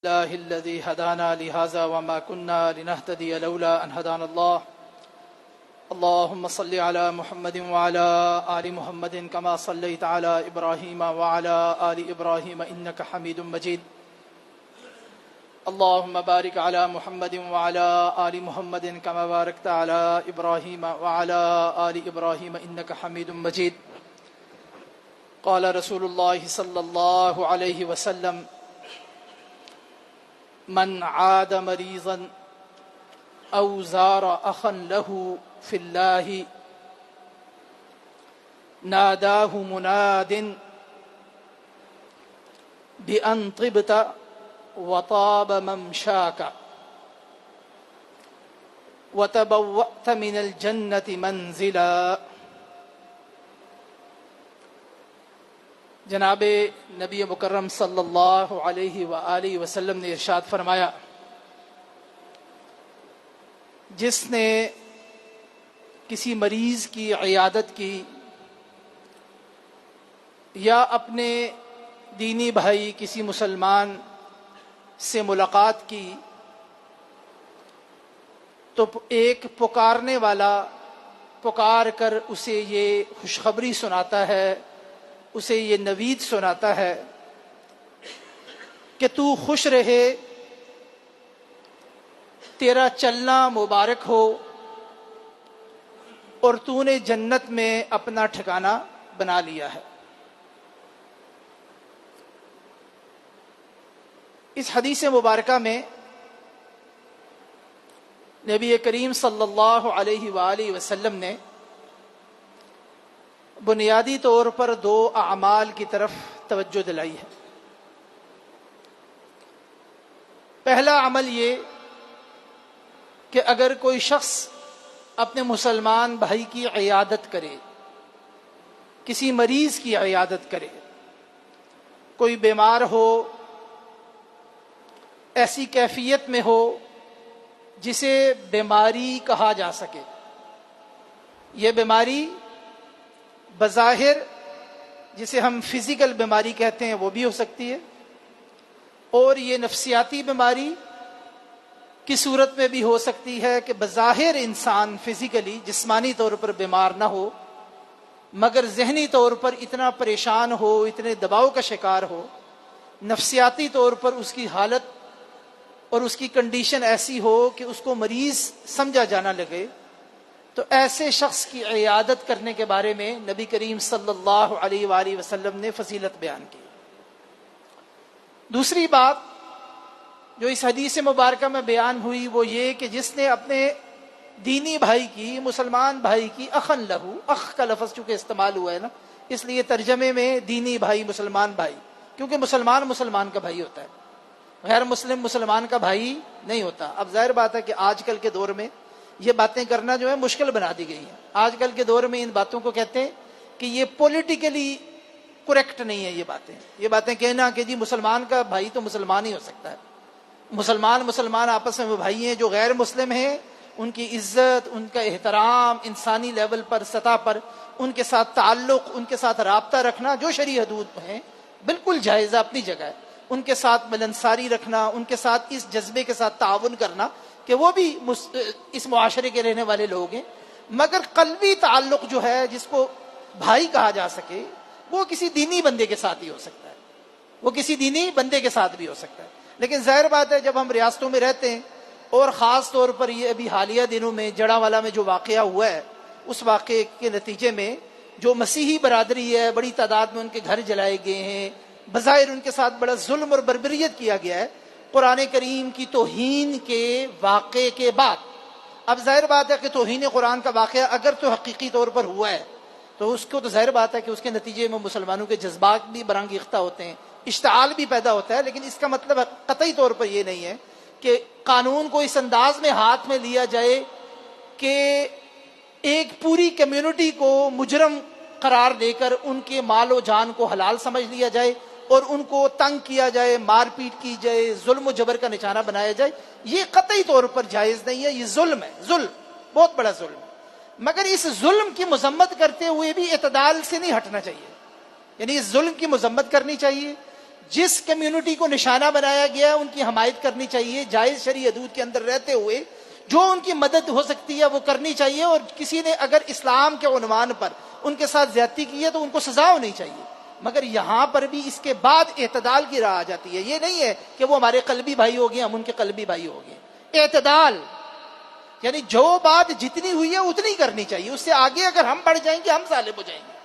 الله الذي هدانا لهذا وما كنا لنهتدي لولا أن هدانا الله. اللهم صل على محمد وعلى آل محمد كما صليت على إبراهيم وعلى آل إبراهيم إنك حميد مجيد. اللهم بارك على محمد وعلى آل محمد كما باركت على إبراهيم وعلى آل إبراهيم إنك حميد مجيد. قال رسول الله صلى الله عليه وسلم: من عاد مريضا أو زار أخا له في الله ناداه مناد بأن طبت وطاب ممشاك وتبوأت من الجنة منزلا. جناب نبی مکرم صلی اللہ علیہ وآلہ وسلم نے ارشاد فرمایا: جس نے کسی مریض کی عیادت کی یا اپنے دینی بھائی کسی مسلمان سے ملاقات کی تو ایک پکارنے والا پکار کر اسے یہ خوشخبری سناتا ہے، اسے یہ نوید سناتا ہے کہ تو خوش رہے، تیرا چلنا مبارک ہو اور تو نے جنت میں اپنا ٹھکانہ بنا لیا ہے۔ اس حدیث مبارکہ میں نبی کریم صلی اللہ علیہ وآلہ وسلم نے بنیادی طور پر دو اعمال کی طرف توجہ دلائی ہے۔ پہلا عمل یہ کہ اگر کوئی شخص اپنے مسلمان بھائی کی عیادت کرے، کسی مریض کی عیادت کرے، کوئی بیمار ہو، ایسی کیفیت میں ہو جسے بیماری کہا جا سکے، یہ بیماری بظاہر جسے ہم فزیکل بیماری کہتے ہیں وہ بھی ہو سکتی ہے، اور یہ نفسیاتی بیماری کی صورت میں بھی ہو سکتی ہے کہ بظاہر انسان فزیکلی جسمانی طور پر بیمار نہ ہو مگر ذہنی طور پر اتنا پریشان ہو، اتنے دباؤ کا شکار ہو، نفسیاتی طور پر اس کی حالت اور اس کی کنڈیشن ایسی ہو کہ اس کو مریض سمجھا جانا لگے، تو ایسے شخص کی عیادت کرنے کے بارے میں نبی کریم صلی اللہ علیہ وآلہ وسلم نے فضیلت بیان کی۔ دوسری بات جو اس حدیث مبارکہ میں بیان ہوئی وہ یہ کہ جس نے اپنے دینی بھائی کی، مسلمان بھائی کی، اخن لہو، اخ کا لفظ چونکہ استعمال ہوا ہے نا، اس لیے ترجمے میں دینی بھائی، مسلمان بھائی، کیونکہ مسلمان مسلمان کا بھائی ہوتا ہے، غیر مسلم مسلمان کا بھائی نہیں ہوتا۔ اب ظاہر بات ہے کہ آج کل کے دور میں یہ باتیں کرنا جو ہے مشکل بنا دی گئی ہیں۔ آج کل کے دور میں ان باتوں کو کہتے ہیں کہ یہ پولیٹیکلی کریکٹ نہیں ہے، یہ باتیں کہنا کہ جی مسلمان کا بھائی تو مسلمان ہی ہو سکتا ہے، مسلمان آپس میں بھائی ہیں، جو غیر مسلم ہیں ان کی عزت، ان کا احترام، انسانی لیول پر، سطح پر ان کے ساتھ تعلق، ان کے ساتھ رابطہ رکھنا جو شرعی حدود میں ہیں بالکل جائز، اپنی جگہ ہے۔ ان کے ساتھ ملنساری رکھنا، ان کے ساتھ اس جذبے کے ساتھ تعاون کرنا کہ وہ بھی اس معاشرے کے رہنے والے لوگ ہیں، مگر قلبی تعلق جو ہے جس کو بھائی کہا جا سکے وہ کسی دینی بندے کے ساتھ ہی ہو سکتا ہے، وہ کسی دینی بندے کے ساتھ بھی ہو سکتا ہے۔ لیکن ظاہر بات ہے جب ہم ریاستوں میں رہتے ہیں اور خاص طور پر یہ ابھی حالیہ دنوں میں جڑاوالا میں جو واقعہ ہوا ہے، اس واقعے کے نتیجے میں جو مسیحی برادری ہے بڑی تعداد میں ان کے گھر جلائے گئے ہیں، بظاہر ان کے ساتھ بڑا ظلم اور بربریت کیا گیا ہے قرآن کریم کی توہین کے واقعے کے بعد۔ اب ظاہر بات ہے کہ توہین قرآن کا واقعہ اگر تو حقیقی طور پر ہوا ہے تو اس کو تو ظاہر بات ہے کہ اس کے نتیجے میں مسلمانوں کے جذبات بھی برانگیختہ ہوتے ہیں، اشتعال بھی پیدا ہوتا ہے، لیکن اس کا مطلب قطعی طور پر یہ نہیں ہے کہ قانون کو اس انداز میں ہاتھ میں لیا جائے کہ ایک پوری کمیونٹی کو مجرم قرار دے کر ان کے مال و جان کو حلال سمجھ لیا جائے اور ان کو تنگ کیا جائے، مار پیٹ کی جائے، ظلم و جبر کا نشانہ بنایا جائے، یہ قطعی طور پر جائز نہیں ہے، یہ ظلم ہے، ظلم، بہت بڑا ظلم ہے۔ مگر اس ظلم کی مذمت کرتے ہوئے بھی اعتدال سے نہیں ہٹنا چاہیے، یعنی اس ظلم کی مذمت کرنی چاہیے، جس کمیونٹی کو نشانہ بنایا گیا ہے ان کی حمایت کرنی چاہیے، جائز شرعی حدود کے اندر رہتے ہوئے جو ان کی مدد ہو سکتی ہے وہ کرنی چاہیے، اور کسی نے اگر اسلام کے عنوان پر ان کے ساتھ زیادتی کی ہے تو ان کو سزا ہونی چاہیے۔ مگر یہاں پر بھی اس کے بعد اعتدال کی راہ آ جاتی ہے، یہ نہیں ہے کہ وہ ہمارے قلبی بھائی ہو گئے ہم ان کے قلبی بھائی ہو گئے۔ اعتدال یعنی جو بات جتنی ہوئی ہے اتنی کرنی چاہیے، اس سے آگے اگر ہم بڑھ جائیں گے ہم ظالم ہو جائیں گے۔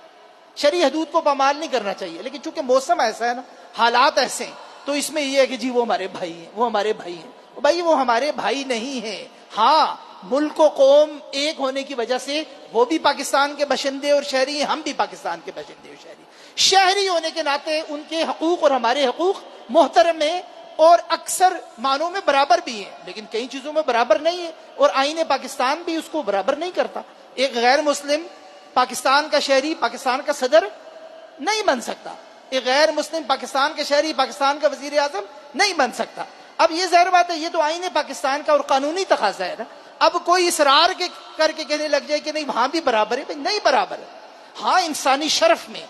شرعی حدود کو پامال نہیں کرنا چاہیے، لیکن چونکہ موسم ایسا ہے نا، حالات ایسے ہیں، تو اس میں یہ ہے کہ جی وہ ہمارے بھائی ہیں، وہ ہمارے بھائی ہیں۔ بھائی وہ ہمارے بھائی نہیں ہیں، ہاں ملک و قوم ایک ہونے کی وجہ سے وہ بھی پاکستان کے باشندے اور شہری ہیں، ہم بھی پاکستان کے باشندے اور شہری ہونے کے ناطے ان کے حقوق اور ہمارے حقوق محترم ہیں اور اکثر معنوں میں برابر بھی ہیں، لیکن کئی چیزوں میں برابر نہیں ہے، اور آئین پاکستان بھی اس کو برابر نہیں کرتا۔ ایک غیر مسلم پاکستان کا شہری پاکستان کا صدر نہیں بن سکتا، ایک غیر مسلم پاکستان کے شہری پاکستان کا وزیر اعظم نہیں بن سکتا۔ اب یہ ظاہر بات ہے، یہ تو آئین پاکستان کا اور قانونی تقاضا ہے نا۔ اب کوئی اصرار کر کے کہنے لگ جائے کہ نہیں وہاں بھی برابر ہے، بھائی نہیں برابر ہے۔ ہاں انسانی شرف میں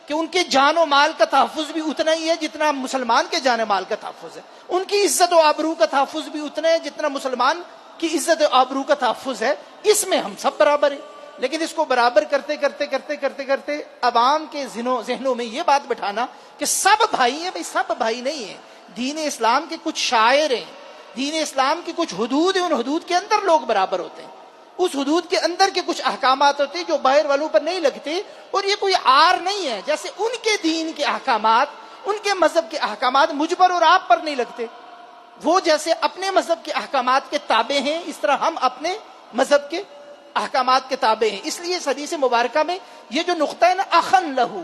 کہ ان کے جان و مال کا تحفظ بھی اتنا ہی ہے جتنا مسلمان کے جان و مال کا تحفظ ہے، ان کی عزت و آبرو کا تحفظ بھی اتنا ہے جتنا مسلمان کی عزت و آبرو کا تحفظ ہے، اس میں ہم سب برابر ہیں۔ لیکن اس کو برابر کرتے کرتے کرتے کرتے کرتے عوام کے ذہنوں میں یہ بات بٹھانا کہ سب بھائی ہیں، بھائی سب بھائی نہیں ہیں۔ دین اسلام کے کچھ شاعر ہیں، دین اسلام کی کچھ حدود ہیں، ان حدود کے اندر لوگ برابر ہوتے ہیں، اس حدود کے اندر کے کچھ احکامات ہوتے ہیں جو باہر والوں پر نہیں لگتے، اور یہ کوئی عار نہیں ہے۔ جیسے ان کے دین کے احکامات، ان کے مذہب کے احکامات مجھ پر اور آپ پر نہیں لگتے، وہ جیسے اپنے مذہب کے احکامات کے تابع ہیں، اس طرح ہم اپنے مذہب کے احکامات کے تابع ہیں۔ اس لیے اس حدیث مبارکہ میں یہ جو نقطہ ہے نا، اخن لہو،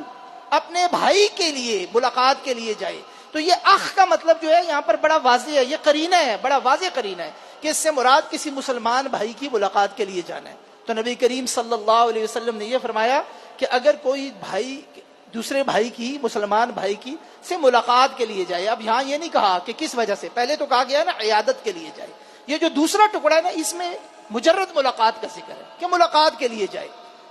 اپنے بھائی کے لیے ملاقات کے لیے جائے، تو یہ اخ کا مطلب جو ہے یہاں پر بڑا واضح ہے، یہ قرینہ ہے، بڑا واضح قرینہ ہے کہ اس سے مراد کسی مسلمان بھائی کی ملاقات کے لیے جانا ہے۔ تو نبی کریم صلی اللہ علیہ وسلم نے یہ فرمایا کہ اگر کوئی بھائی دوسرے بھائی کی، مسلمان بھائی کی سے ملاقات کے لیے جائے، اب یہاں یہ نہیں کہا کہ کس وجہ سے، پہلے تو کہا گیا نا عیادت کے لیے جائے، یہ جو دوسرا ٹکڑا ہے نا اس میں مجرد ملاقات کا ذکر ہے کہ ملاقات کے لیے جائے۔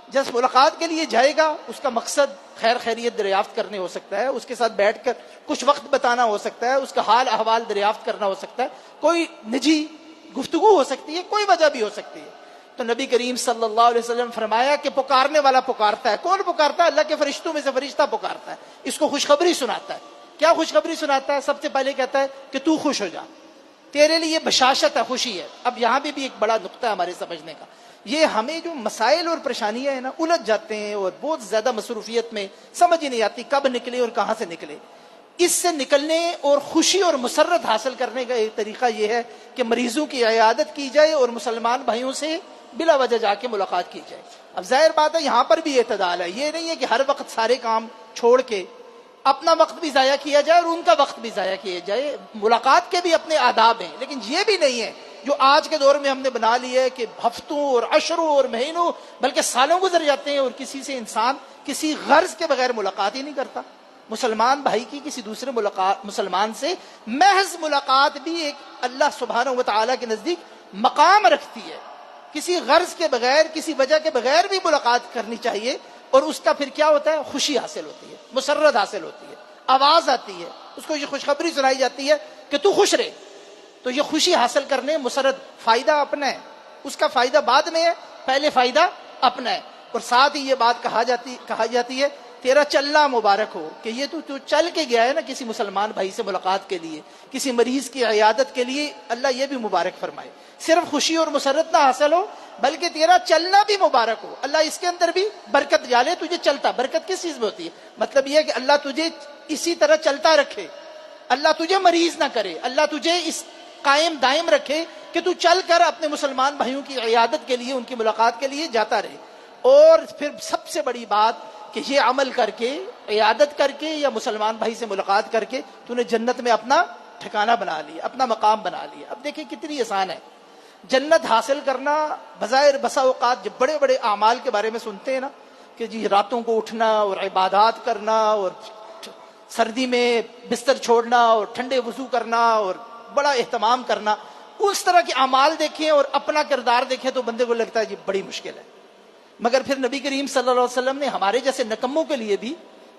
جس ملاقات کے لیے جائے گا اس کا مقصد خیر خیریت دریافت کرنے ہو سکتا ہے، اس کے ساتھ بیٹھ کر کچھ وقت بتانا ہو سکتا ہے، اس کا حال احوال دریافت کرنا ہو سکتا ہے، کوئی نجی گفتگو ہو سکتی ہے، کوئی وجہ بھی ہو سکتی ہے۔ تو نبی کریم صلی اللہ علیہ وسلم فرمایا کہ پکارنے والا پکارتا ہے، کون پکارتا ہے؟ اللہ کے فرشتوں میں سے فرشتہ پکارتا ہے، اس کو خوشخبری سناتا ہے۔ کیا خوشخبری سناتا ہے؟ سب سے پہلے کہتا ہے کہ تو خوش ہو جا، تیرے لیے بشاشت ہے، خوشی ہے۔ اب یہاں بھی ایک بڑا نقطہ ہے ہمارے سمجھنے کا، یہ ہمیں جو مسائل اور پریشانیاں ہیں نا الجھ جاتے ہیں اور بہت زیادہ مصروفیت میں سمجھ ہی نہیں آتی کب نکلے اور کہاں سے نکلے۔ اس سے نکلنے اور خوشی اور مسرت حاصل کرنے کا ایک طریقہ یہ ہے کہ مریضوں کی عیادت کی جائے اور مسلمان بھائیوں سے بلا وجہ جا کے ملاقات کی جائے۔ اب ظاہر بات ہے یہاں پر بھی اعتدال ہے، یہ نہیں ہے کہ ہر وقت سارے کام چھوڑ کے اپنا وقت بھی ضائع کیا جائے اور ان کا وقت بھی ضائع کیا جائے۔ ملاقات کے بھی اپنے آداب ہیں، لیکن یہ بھی نہیں ہے جو آج کے دور میں ہم نے بنا لی ہے کہ ہفتوں اور عشروں اور مہینوں بلکہ سالوں گزر جاتے ہیں اور کسی سے انسان کسی غرض کے بغیر ملاقات ہی نہیں کرتا۔ مسلمان بھائی کی کسی دوسرے مسلمان سے محض ملاقات بھی ایک اللہ سبحانہ و تعالیٰ کے نزدیک مقام رکھتی ہے، کسی غرض کے بغیر کسی وجہ کے بغیر بھی ملاقات کرنی چاہیے، اور اس کا پھر کیا ہوتا ہے؟ خوشی حاصل ہوتی ہے، مسرت حاصل ہوتی ہے، آواز آتی ہے، اس کو یہ خوشخبری سنائی جاتی ہے کہ تو خوش رہے۔ تو یہ خوشی حاصل کرنے مسرت فائدہ اپنا ہے، اس کا فائدہ بعد میں ہے، پہلے فائدہ اپنا ہے۔ اور ساتھ ہی یہ بات کہا جاتی ہے تیرا چلنا مبارک ہو، کہ یہ تو چل کے گیا ہے نا کسی مسلمان بھائی سے ملاقات کے لیے، کسی مریض کی عیادت کے لیے، اللہ یہ بھی مبارک فرمائے۔ صرف خوشی اور مسرت نہ حاصل ہو بلکہ تیرا چلنا بھی مبارک ہو، اللہ اس کے اندر بھی برکت ڈالے، تجھے چلتا۔ برکت کس چیز میں ہوتی ہے؟ مطلب یہ ہے کہ اللہ تجھے اسی طرح چلتا رکھے، اللہ تجھے مریض نہ کرے، اللہ تجھے اس قائم دائم رکھے کہ تو چل کر اپنے مسلمان بھائیوں کی عیادت کے لیے، ان کی ملاقات کے لیے جاتا رہے۔ اور پھر سب سے بڑی بات کہ یہ عمل کر کے، عیادت کر کے یا مسلمان بھائی سے ملاقات کر کے تو نے جنت میں اپنا ٹھکانہ بنا لیا، اپنا مقام بنا لیا۔ اب دیکھیں کتنی آسان ہے جنت حاصل کرنا۔ بظاہر بسا اوقات جب بڑے بڑے اعمال کے بارے میں سنتے ہیں نا کہ جی راتوں کو اٹھنا اور عبادات کرنا اور سردی میں بستر چھوڑنا اور ٹھنڈے وضو کرنا اور بڑا اہتمام کرنا، اس طرح کے اعمال دیکھیں اور اپنا کردار دیکھیں تو بندے کو لگتا ہے جی بڑی مشکل ہے۔ مگر پھر نبی کریم صلی اللہ علیہ وسلم نے ہمارے جیسے نکموں کے لیے بھی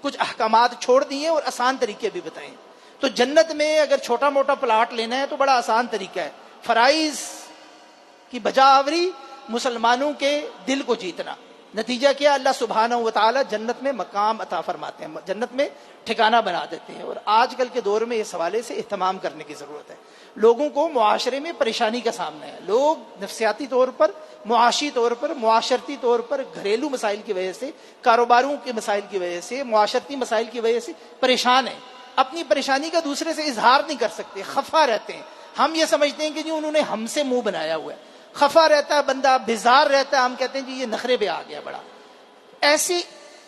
کچھ احکامات چھوڑ دیے اور آسان طریقے بھی بتائیں. تو جنت میں اگر چھوٹا موٹا پلاٹ لینا ہے تو بڑا آسان طریقہ ہے. فرائض کی بجا آوری، مسلمانوں کے دل کو جیتنا. نتیجہ کیا؟ اللہ سبحانہ و تعالی جنت میں مقام عطا فرماتے ہیں، جنت میں ٹھکانہ بنا دیتے ہیں. اور آج کل کے دور میں اس حوالے سے اہتمام کرنے کی ضرورت ہے. لوگوں کو معاشرے میں پریشانی کا سامنا ہے. لوگ نفسیاتی طور پر، معاشی طور پر، معاشرتی طور پر، گھریلو مسائل کی وجہ سے، کاروباروں کے مسائل کی وجہ سے، معاشرتی مسائل کی وجہ سے پریشان ہیں. اپنی پریشانی کا دوسرے سے اظہار نہیں کر سکتے، خفا رہتے ہیں. ہم یہ سمجھتے ہیں کہ جی انہوں نے ہم سے منہ بنایا ہوا ہے. خفا رہتا ہے بندہ، بیزار رہتا ہے، ہم کہتے ہیں جی یہ نخرے پہ آ گیا بڑا. ایسی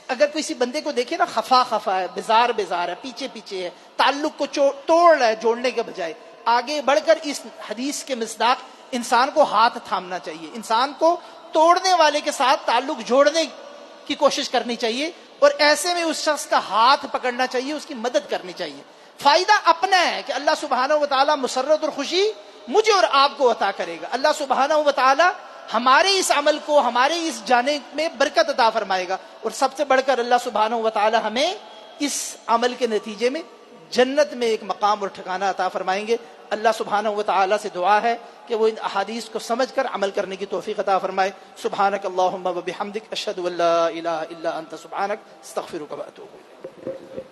اگر کسی بندے کو دیکھے نا، خفا خفا ہے، بیزار بیزار ہے، پیچھے پیچھے ہے، تعلق کو توڑ رہا ہے جوڑنے کے بجائے، آگے بڑھ کر اس حدیث کے مصداق انسان کو ہاتھ تھامنا چاہیے. انسان کو توڑنے والے کے ساتھ تعلق جوڑنے کی کوشش کرنی چاہیے، اور ایسے میں اس شخص کا ہاتھ پکڑنا چاہیے، اس کی مدد کرنی چاہیے. فائدہ اپنا ہے کہ اللہ سبحانہ و تعالیٰ مسرت اور خوشی مجھے اور آپ کو عطا کرے گا. اللہ سبحانہ و تعالیٰ ہمارے اس عمل کو، ہمارے اس جانے میں برکت عطا فرمائے گا. اور سب سے بڑھ کر اللہ سبحانہ و تعالیٰ ہمیں اس عمل کے نتیجے میں جنت میں ایک مقام اور ٹھکانہ عطا فرمائیں گے. اللہ سبحانہ و تعالیٰ سے دعا ہے کہ وہ ان احادیث کو سمجھ کر عمل کرنے کی توفیق عطا فرمائے. سبحانک اللہم و بحمدک، اشہد ان لا الہ الا انت، سبحانک، استغفرک و اتوب الیک.